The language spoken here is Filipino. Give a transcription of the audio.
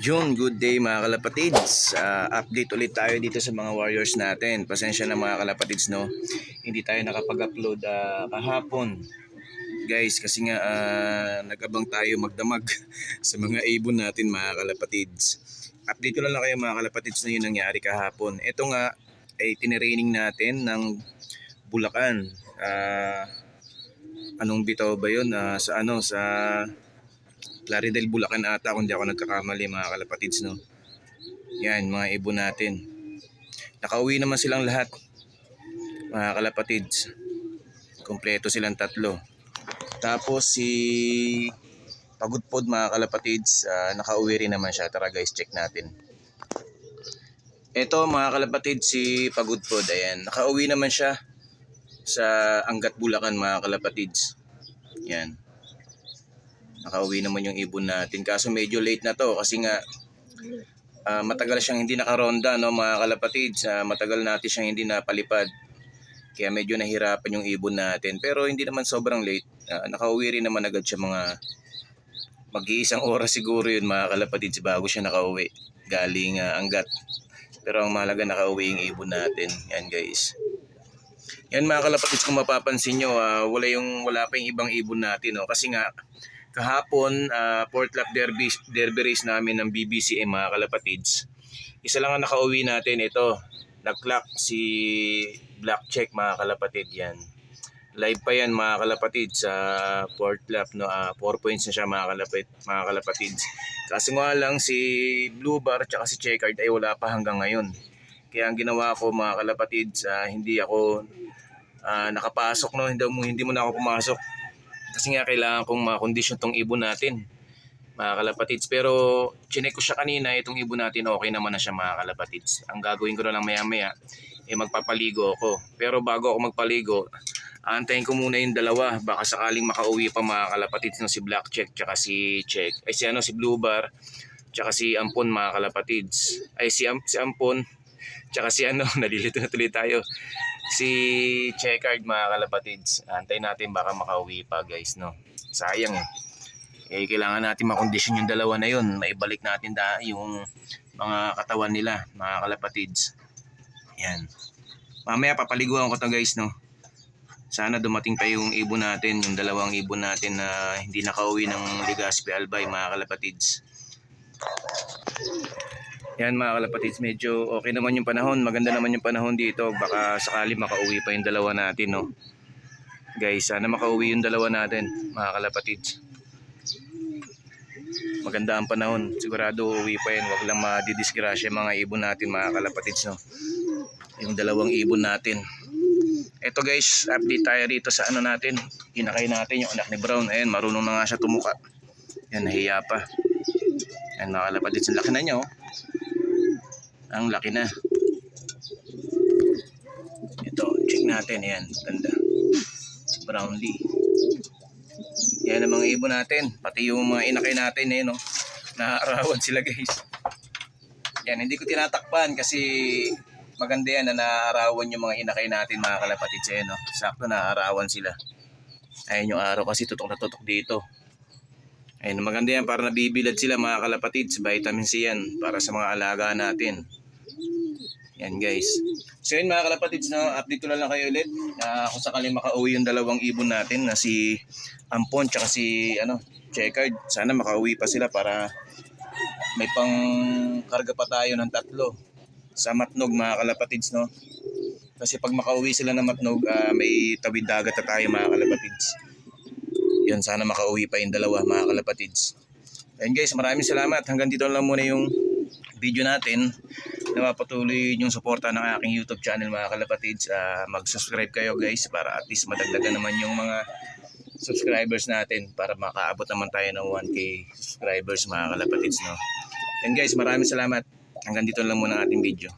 Yun, good day mga kalapatids. Update ulit tayo dito sa mga warriors natin. Pasensya na mga kalapatids, no. Hindi tayo nakapag-upload kahapon. Guys, kasi nga nag-abang tayo magdamag sa mga ibon natin mga kalapatids. Update ko lang kayo mga kalapatids na yun nangyari kahapon. Ito nga ay tiniraining natin ng Bulacan. Anong bitaw ba yun? Sa Plaridel, Bulacan ata kung di ako nagkakamali mga kalapatids, no. Yan, mga ibon natin. Nakauwi naman silang lahat mga kalapatids. Kompleto silang tatlo. Tapos si Pagudpod mga kalapatids, nakauwi rin naman siya. Tara guys, check natin. Ito mga kalapatids, si Pagudpod, ayan. Nakauwi naman siya sa Angat, Bulacan mga kalapatids. Yan. Nakauwi naman yung ibon natin. Kaso medyo late na to kasi nga matagal siyang hindi nakaronda, no mga kalapatids. Matagal natin siyang hindi napalipad. Kaya medyo nahirapan yung ibon natin. Pero hindi naman sobrang late. Nakauwi rin naman agad siya, mga mag-iisang oras siguro yun mga kalapatids bago siya nakauwi. Galing Angat. Pero ang mahalaga nakauwi yung ibon natin. Yan guys. Yan mga kalapatids, kung mapapansin nyo, wala pa yung ibang ibon natin, no? Kasi nga kahapon, fourth lap derby race namin ng BBCM mga kalapatids. Isa lang ang nakauwi natin, ito. Nag-clock si Black Check mga kalapatid, yan. Live pa yan mga kalapatid sa fourth lap, no. 4 points na siya mga kalapatids. Kaso nga lang si Blue Bar at si Checkered ay wala pa hanggang ngayon. Kaya ang ginawa ko mga kalapatids, hindi ako nakapasok, no. Hindi mo na ako pumasok. Kasi nga kailangan kong makondisyon tong ibon natin mga kalapatids. Pero chinek ko siya kanina, itong ibon natin okay naman na siya mga kalapatids. Ang gagawin ko na lang maya maya magpapaligo ako. Pero bago ako magpaligo, aantayin ko muna yung dalawa. Baka sakaling makauwi pa mga kalapatids, no, si Black Check tsaka si si Blue Bar tsaka si Ampon mga kalapatids. Si Ampon tsaka si nalilito na tuloy tayo. Si Checkered mga kalapatids. Antayin natin, baka makauwi pa guys, no. Sayang kailangan natin makondisyon yung dalawa na yun. Maibalik natin yung mga katawan nila mga kalapatids. Yan. Mamaya papaliguan ko to guys, no. Sana dumating pa yung ibon natin, yung dalawang ibon natin na hindi nakauwi ng Legazpi Albay mga kalapatids. Yan mga kalapatids, medyo okay naman yung panahon. Maganda naman yung panahon dito. Baka sakali makauwi pa yung dalawa natin, no. Guys, sana makauwi yung dalawa natin mga kalapatids. Maganda ang panahon. Sigurado uuwi pa yan. Wag lang madidisgrasya mga ibon natin mga kalapatids, no. Yung dalawang ibon natin. Eto guys, update tayo rito sa natin. Inakay natin yung anak ni Brown. Ayan, marunong na nga siya tumuka. Yan, nahiya pa. Yan mga kalapatids, ang laki na niya, oh. Ang laki na. Ito, check natin. Ayan, ganda. Brownlee. Yan ang mga ibon natin. Pati yung mga inakay natin, no. Naarawan sila guys. Yan, hindi ko tinatakpan kasi maganda yan na naarawan yung mga inakay natin mga kalapatids, no. Sakto naarawan sila. Ayun yung araw kasi tutok na tutok dito. Ayun, maganda yan para nabibilad sila mga kalapatids. Vitamin C yan para sa mga alaga natin. Yan guys. So yun mga kalapatids, no, update ko lang kayo ulit. Kung sakaling makauwi yung dalawang ibon natin na si Ampon tsaka si Checkered. Sana makauwi pa sila para may pang karga pa tayo ng 3 sa Matnog mga kalapatids, no. Kasi pag makauwi sila ng Matnog, may tawid dagat na tayo mga kalapatids. Yan, sana makauwi pa yung dalawa mga kalapatids. Ayun guys, maraming salamat. Hanggang dito lang muna yung video natin. Napapatuloy yung suporta ng aking YouTube channel mga kalapatids. Mag-subscribe kayo guys para at least madagdagan naman yung mga subscribers natin para makaabot naman tayo ng 1K subscribers mga kalapatids, no. And guys, maraming salamat. Hanggang dito lang muna ang ating video.